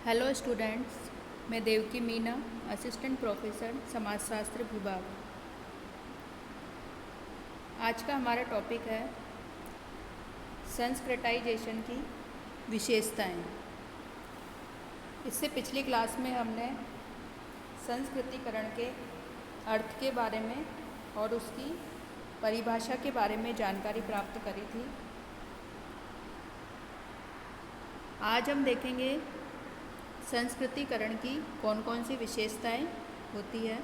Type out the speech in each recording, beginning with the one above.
Hello students, मैं Devaki Meena, assistant professor समाजशास्त्र विभाग। आज का हमारा टॉपिक है संस्कृताइजेशन की विशेषताएं। इससे पिछली क्लास में हमने संस्कृतिकरण के अर्थ के बारे में और उसकी परिभाषा के बारे में जानकारी प्राप्त करी थी। आज हम देखेंगे संस्कृतिकरण की कौन कौन सी विशेषताएं होती है।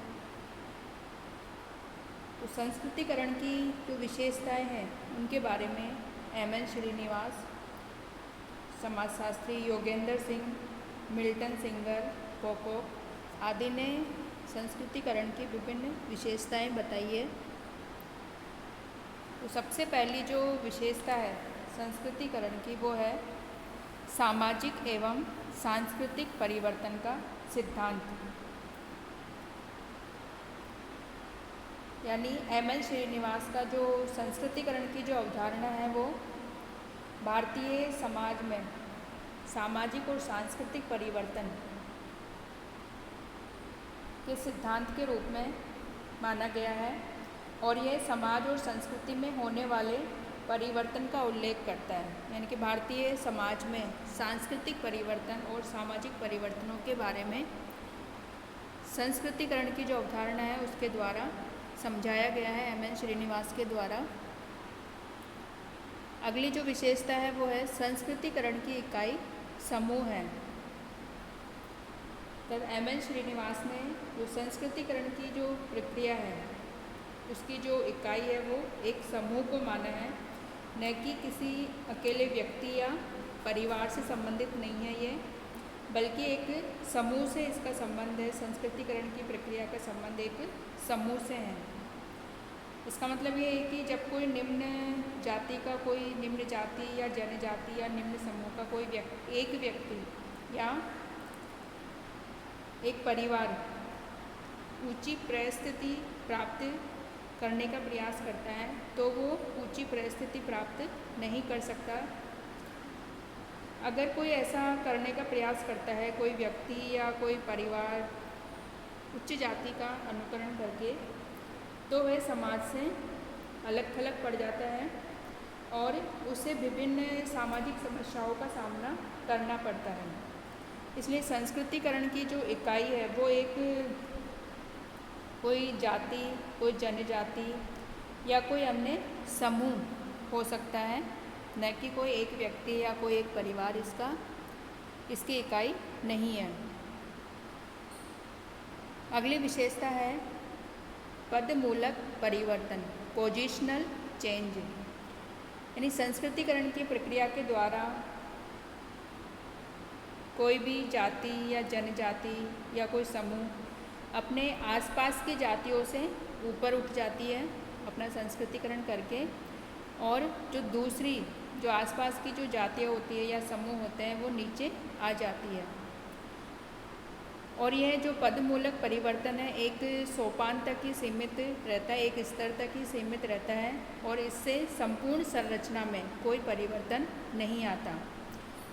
तो संस्कृतिकरण की जो विशेषताएं हैं उनके बारे में एम.एन. श्रीनिवास, समाजशास्त्री योगेंद्र सिंह, मिल्टन सिंगर, पोकोक आदि ने संस्कृतिकरण की विभिन्न विशेषताएं बताई है। तो सबसे पहली जो विशेषता है संस्कृतिकरण की वो है सामाजिक एवं सांस्कृतिक परिवर्तन का सिद्धांत। यानी एम.एन. श्रीनिवास का जो संस्कृतिकरण की जो अवधारणा है वो भारतीय समाज में सामाजिक और सांस्कृतिक परिवर्तन के सिद्धांत के रूप में माना गया है और यह समाज और संस्कृति में होने वाले परिवर्तन का उल्लेख करता है। यानी कि भारतीय समाज में सांस्कृतिक परिवर्तन और सामाजिक परिवर्तनों के बारे में संस्कृतिकरण की जो अवधारणा है उसके द्वारा समझाया गया है एम.एन. श्रीनिवास के द्वारा। अगली जो विशेषता है वो है संस्कृतिकरण की इकाई समूह है। तब एम.एन. श्रीनिवास ने जो संस्कृतिकरण की जो प्रक्रिया है उसकी जो इकाई है वो एक समूह को माना है, न कि किसी अकेले व्यक्ति या परिवार से संबंधित नहीं है ये, बल्कि एक समूह से इसका संबंध है। संस्कृतिकरण की प्रक्रिया का संबंध एक समूह से है। इसका मतलब ये है कि जब कोई निम्न जाति का कोई निम्न जाति या जनजाति या निम्न समूह का कोई एक व्यक्ति या एक परिवार ऊंची परिस्थिति प्राप्त करने का प्रयास करता है तो वो ऊंची परिस्थिति प्राप्त नहीं कर सकता। अगर कोई ऐसा करने का प्रयास करता है, कोई व्यक्ति या कोई परिवार उच्च जाति का अनुकरण करके, तो वह समाज से अलग थलग पड़ जाता है और उसे विभिन्न सामाजिक समस्याओं का सामना करना पड़ता है। इसलिए संस्कृतिकरण की जो इकाई है वो एक कोई जाति, कोई जनजाति या कोई अन्य समूह हो सकता है, न कि कोई एक व्यक्ति या कोई एक परिवार इसकी इकाई नहीं है। अगली विशेषता है पदमूलक परिवर्तन, पोजिशनल चेंज। यानी संस्कृतिकरण की प्रक्रिया के द्वारा कोई भी जाति या जनजाति या कोई समूह अपने आसपास की जातियों से ऊपर उठ जाती है अपना संस्कृतिकरण करके, और जो दूसरी जो आसपास की जो जातियाँ होती है या समूह होते हैं वो नीचे आ जाती है। और यह जो पदमूलक परिवर्तन है एक सोपान तक ही सीमित रहता है, एक स्तर तक ही सीमित रहता है और इससे संपूर्ण संरचना में कोई परिवर्तन नहीं आता,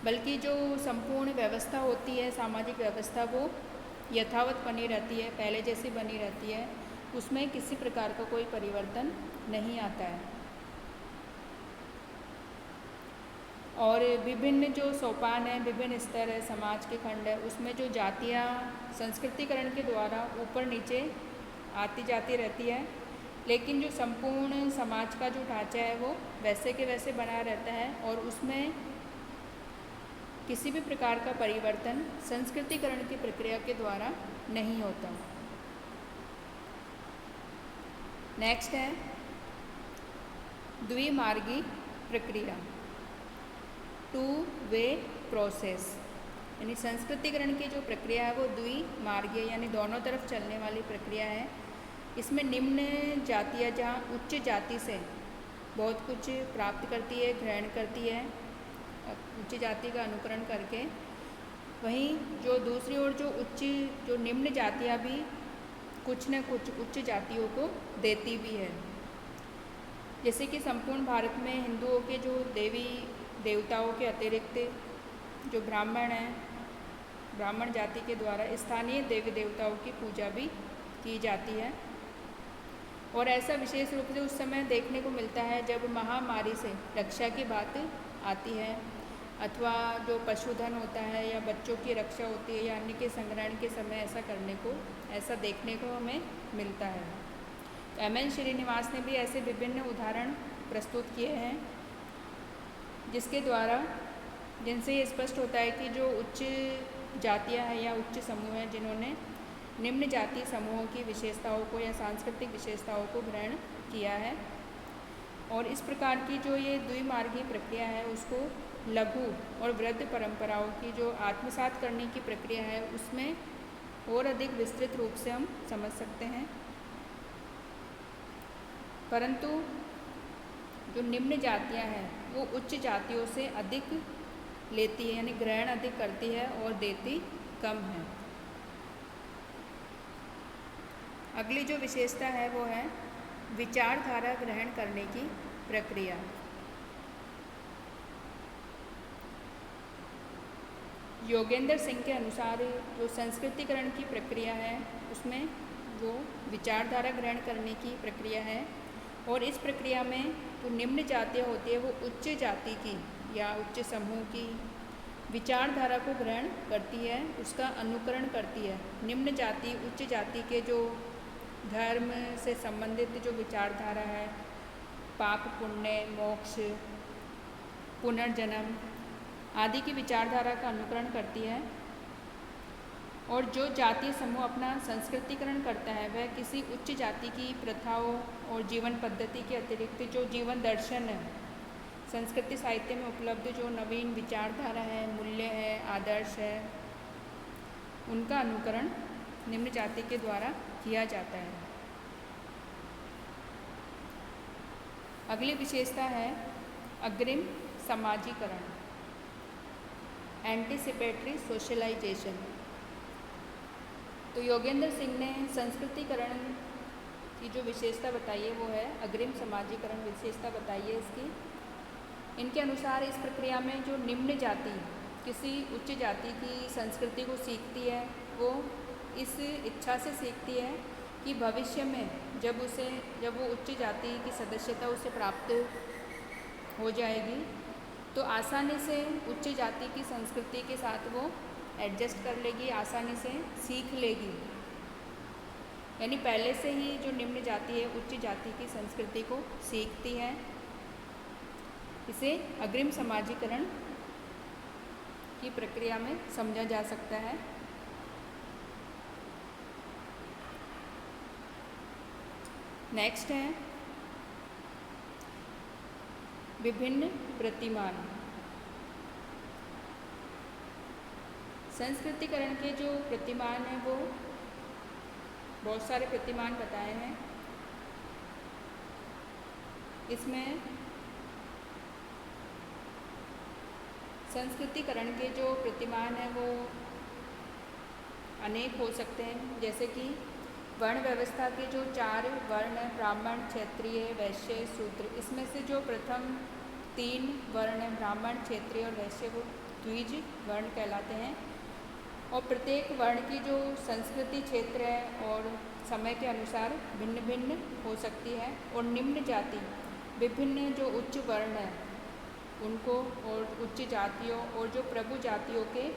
बल्कि जो संपूर्ण व्यवस्था होती है, सामाजिक व्यवस्था, वो यथावत बनी रहती है, पहले जैसी बनी रहती है, उसमें किसी प्रकार का कोई परिवर्तन नहीं आता है। और विभिन्न जो सोपान है, विभिन्न स्तर है, समाज के खंड है, उसमें जो जातियाँ संस्कृतिकरण के द्वारा ऊपर नीचे आती जाती रहती है, लेकिन जो संपूर्ण समाज का जो ढांचा है वो वैसे के वैसे बना रहता है और उसमें किसी भी प्रकार का परिवर्तन संस्कृतिकरण की प्रक्रिया के द्वारा नहीं होता। नेक्स्ट है द्विमार्गी प्रक्रिया, टू वे प्रोसेस। यानी संस्कृतिकरण की जो प्रक्रिया है वो द्विमार्गीय यानी दोनों तरफ चलने वाली प्रक्रिया है। इसमें निम्न जातियाँ जहाँ उच्च जाति से बहुत कुछ प्राप्त करती है, ग्रहण करती है उच्च जाति का अनुकरण करके, वहीं जो दूसरी ओर जो निम्न जातियाँ भी कुछ न कुछ उच्च जातियों को देती भी है। जैसे कि संपूर्ण भारत में हिंदुओं के जो देवी देवताओं के अतिरिक्त जो ब्राह्मण हैं ब्राह्मण जाति के द्वारा स्थानीय देवी देवताओं की पूजा भी की जाती है। और ऐसा विशेष रूप से उस समय देखने को मिलता है जब महामारी से रक्षा की बात आती है, अथवा जो पशुधन होता है या बच्चों की रक्षा होती है या अन्य के संग्रहण के समय ऐसा देखने को हमें मिलता है। M.N. श्रीनिवास ने भी ऐसे विभिन्न उदाहरण प्रस्तुत किए हैं जिनसे ये स्पष्ट होता है कि जो उच्च जातियाँ हैं या उच्च समूह हैं जिन्होंने निम्न जाति समूहों की विशेषताओं को या सांस्कृतिक विशेषताओं को ग्रहण किया है, और इस प्रकार की जो ये द्विमार्गी प्रक्रिया है उसको लघु और वृद्ध परंपराओं की जो आत्मसात करने की प्रक्रिया है उसमें और अधिक विस्तृत रूप से हम समझ सकते हैं। परंतु जो निम्न जातियां हैं वो उच्च जातियों से अधिक लेती है, यानी ग्रहण अधिक करती है और देती कम है। अगली जो विशेषता है वो है विचारधारा ग्रहण करने की प्रक्रिया। योगेंद्र सिंह के अनुसार जो संस्कृतिकरण की प्रक्रिया है उसमें वो विचारधारा ग्रहण करने की प्रक्रिया है, और इस प्रक्रिया में जो निम्न जातियाँ होती है वो उच्च जाति की या उच्च समूह की विचारधारा को ग्रहण करती है, उसका अनुकरण करती है। निम्न जाति उच्च जाति के जो धर्म से संबंधित जो विचारधारा है, पाप पुण्य, मोक्ष, पुनर्जन्म आदि की विचारधारा का अनुकरण करती है, और जो जातीय समूह अपना संस्कृतिकरण करता है वह किसी उच्च जाति की प्रथाओं और जीवन पद्धति के अतिरिक्त जो जीवन दर्शन है, संस्कृति साहित्य में उपलब्ध जो नवीन विचारधारा है, मूल्य है, आदर्श है, उनका अनुकरण निम्न जाति के द्वारा किया जाता है। अगली विशेषता है अग्रिम समाजीकरण, एंटीसिपेटरी सोशलाइजेशन। तो योगेंद्र सिंह ने संस्कृतिकरण की जो विशेषता बताई है वो है अग्रिम समाजीकरण विशेषता बताई है इसकी। इनके अनुसार इस प्रक्रिया में जो निम्न जाति किसी उच्च जाति की संस्कृति को सीखती है वो इस इच्छा से सीखती है कि भविष्य में जब वो उच्च जाति की सदस्यता उसे प्राप्त हो जाएगी तो आसानी से उच्च जाति की संस्कृति के साथ वो एडजस्ट कर लेगी, आसानी से सीख लेगी। यानी पहले से ही जो निम्न जाति है उच्च जाति की संस्कृति को सीखती है। इसे अग्रिम समाजीकरण की प्रक्रिया में समझा जा सकता है। नेक्स्ट है विभिन्न प्रतिमान। संस्कृतिकरण के जो प्रतिमान हैं वो बहुत सारे प्रतिमान बताए हैं। इसमें संस्कृतिकरण के जो प्रतिमान हैं वो अनेक हो सकते हैं, जैसे कि वर्ण व्यवस्था के जो 4 वर्ण हैं, ब्राह्मण, क्षत्रिय, वैश्य, शूद्र, इसमें से जो प्रथम 3 वर्ण हैं, ब्राह्मण, क्षत्रिय और वैश्य, वो द्विज वर्ण कहलाते हैं। और प्रत्येक वर्ण की जो संस्कृति क्षेत्र है और समय के अनुसार भिन्न भिन्न हो सकती है। और निम्न जाति विभिन्न जो उच्च वर्ण हैं उनको और उच्च जातियों और जो प्रभु जातियों के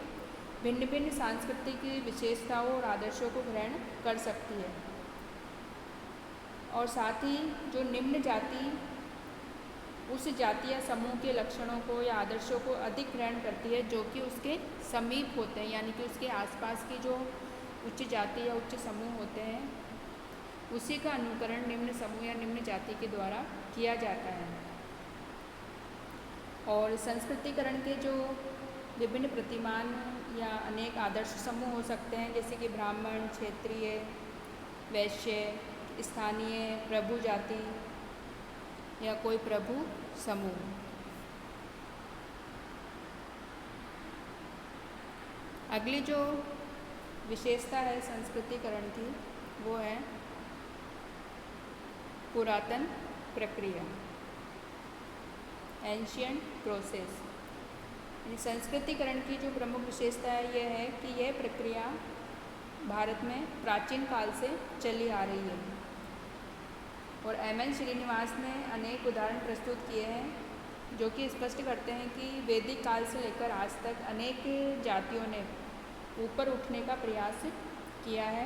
भिन्न भिन्न सांस्कृतिक विशेषताओं और आदर्शों को ग्रहण कर सकती है। और साथ ही जो निम्न जाति उस जाति या समूह के लक्षणों को या आदर्शों को अधिक ग्रहण करती है जो कि उसके समीप होते हैं, यानी कि उसके आसपास की जो उच्च जाति या उच्च समूह होते हैं उसी का अनुकरण निम्न समूह या निम्न जाति के द्वारा किया जाता है। और संस्कृतिकरण के जो विभिन्न प्रतिमान या अनेक आदर्श समूह हो सकते हैं, जैसे कि ब्राह्मण, क्षेत्रीय, वैश्य, स्थानीय, प्रभु जाति या कोई प्रभु समूह। अगली जो विशेषता है संस्कृतिकरण की वो है पुरातन प्रक्रिया, एंशियंट प्रोसेस। संस्कृतिकरण की जो प्रमुख विशेषता है यह है कि यह प्रक्रिया भारत में प्राचीन काल से चली आ रही है। और एम.एन. श्रीनिवास ने अनेक उदाहरण प्रस्तुत किए हैं जो कि स्पष्ट करते हैं कि वैदिक काल से लेकर आज तक अनेक जातियों ने ऊपर उठने का प्रयास किया है।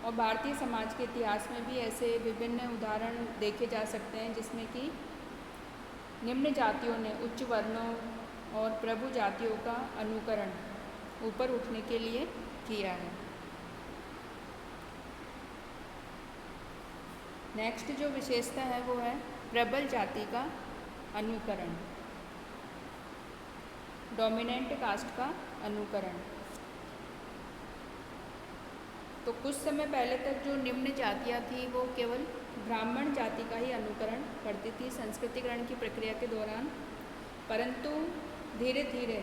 और भारतीय समाज के इतिहास में भी ऐसे विभिन्न उदाहरण देखे जा सकते हैं जिसमें कि निम्न जातियों ने उच्च वर्णों और प्रभु जातियों का अनुकरण ऊपर उठने के लिए किया है। नेक्स्ट जो विशेषता है वो है प्रबल जाति का अनुकरण, डोमिनेंट कास्ट का अनुकरण। तो कुछ समय पहले तक जो निम्न जातियाँ थी वो केवल ब्राह्मण जाति का ही अनुकरण करती थी संस्कृतिकरण की प्रक्रिया के दौरान, परंतु धीरे धीरे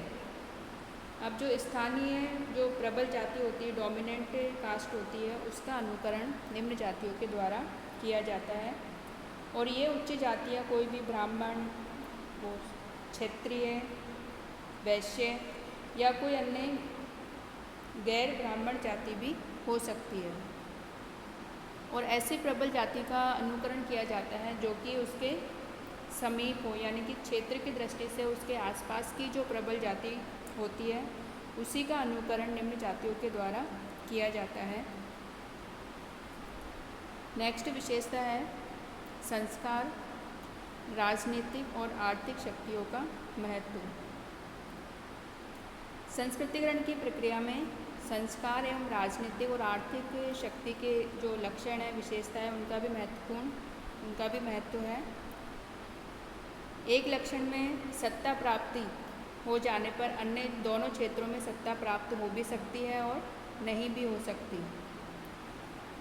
अब जो स्थानीय जो प्रबल जाति होती है, डोमिनेंट कास्ट होती है, उसका अनुकरण निम्न जातियों के द्वारा किया जाता है। और ये उच्च जातियाँ कोई भी ब्राह्मण, क्षत्रिय, वैश्य या कोई अन्य गैर ब्राह्मण जाति भी हो सकती है। और ऐसी प्रबल जाति का अनुकरण किया जाता है जो कि उसके समीप हो, यानी कि क्षेत्र की दृष्टि से उसके आसपास की जो प्रबल जाति होती है उसी का अनुकरण निम्न जातियों के द्वारा किया जाता है। नेक्स्ट विशेषता है संस्कार, राजनीतिक और आर्थिक शक्तियों का महत्व। संस्कृतिकरण की प्रक्रिया में संस्कार एवं राजनीतिक और आर्थिक शक्ति के जो लक्षण है, विशेषता है, उनका भी महत्व है। एक लक्षण में सत्ता प्राप्ति हो जाने पर अन्य दोनों क्षेत्रों में सत्ता प्राप्त हो भी सकती है और नहीं भी हो सकती।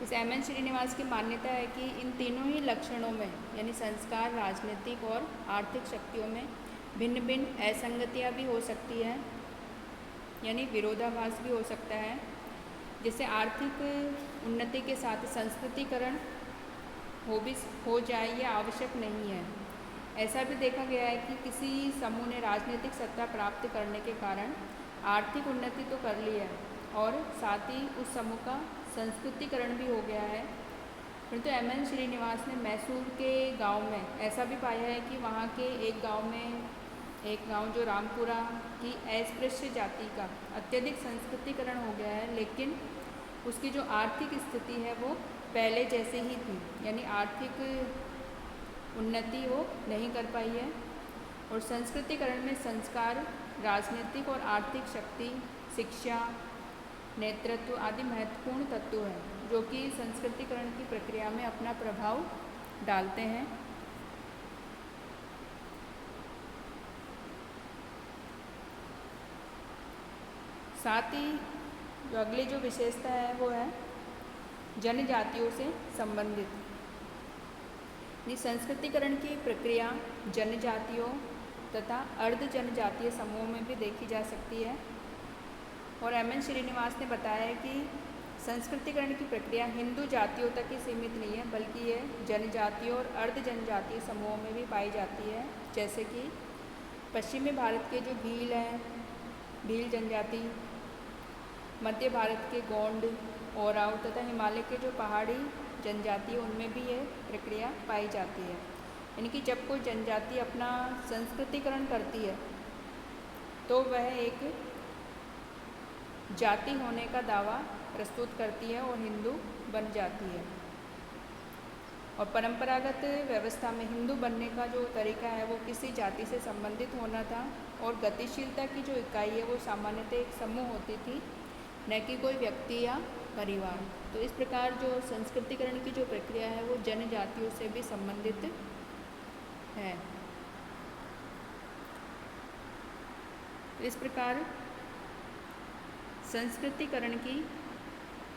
इस एम.एन. श्रीनिवास की मान्यता है कि इन तीनों ही लक्षणों में यानी संस्कार, राजनीतिक और आर्थिक शक्तियों में भिन्न भिन्न असंगतियाँ भी हो सकती है, यानी विरोधाभास भी हो सकता है, जिससे आर्थिक उन्नति के साथ संस्कृतिकरण हो जाए ये आवश्यक नहीं है। ऐसा भी देखा गया है कि किसी समूह ने राजनीतिक सत्ता प्राप्त करने के कारण आर्थिक उन्नति तो कर ली है और साथ ही उस समूह का संस्कृतिकरण भी हो गया है। परंतु एम.एन. श्रीनिवास ने मैसूर के गांव में ऐसा भी पाया है कि वहाँ के एक गांव जो रामपुरा की अस्पृश्य जाति का अत्यधिक संस्कृतिकरण हो गया है, लेकिन उसकी जो आर्थिक स्थिति है वो पहले जैसे ही थी, यानी आर्थिक उन्नति वो नहीं कर पाई है। और संस्कृतिकरण में संस्कार, राजनीतिक और आर्थिक शक्ति, शिक्षा, नेतृत्व आदि महत्वपूर्ण तत्व हैं जो कि संस्कृतिकरण की प्रक्रिया में अपना प्रभाव डालते हैं। साथ ही जो अगली जो विशेषता है वो है जनजातियों से संबंधित। संस्कृतिकरण की प्रक्रिया जनजातियों तथा अर्ध जनजातीय समूहों में भी देखी जा सकती है। और एम.एन. श्रीनिवास ने बताया है कि संस्कृतिकरण की प्रक्रिया हिंदू जातियों तक ही सीमित नहीं है, बल्कि ये जनजातीय और अर्ध जनजातीय समूहों में भी पाई जाती है। जैसे कि पश्चिमी भारत के जो भील हैं, भील जनजाति, मध्य भारत के गोंड, ओराव तथा हिमालय के जो पहाड़ी जनजाति, उनमें भी ये प्रक्रिया पाई जाती है। यानी कि जब कोई जनजाति अपना संस्कृतिकरण करती है तो वह एक जाति होने का दावा प्रस्तुत करती है और हिंदू बन जाती है। और परंपरागत व्यवस्था में हिंदू बनने का जो तरीका है वो किसी जाति से संबंधित होना था और गतिशीलता की जो इकाई है वो सामान्यतः एक समूह होती थी, न कि कोई व्यक्ति या परिवार। तो इस प्रकार जो संस्कृतिकरण की जो प्रक्रिया है वो जनजातियों से भी संबंधित है। इस प्रकार संस्कृतिकरण की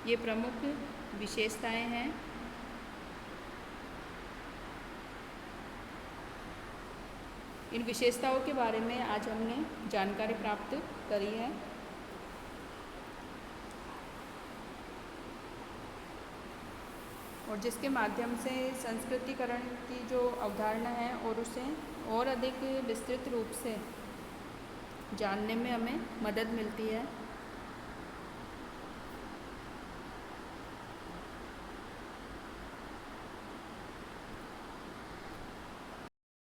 ये प्रमुख विशेषताएं हैं। इन विशेषताओं के बारे में आज हमने जानकारी प्राप्त करी है। और जिसके माध्यम से संस्कृतिकरण की जो अवधारणा है और उसे और अधिक विस्तृत रूप से जानने में हमें मदद मिलती है।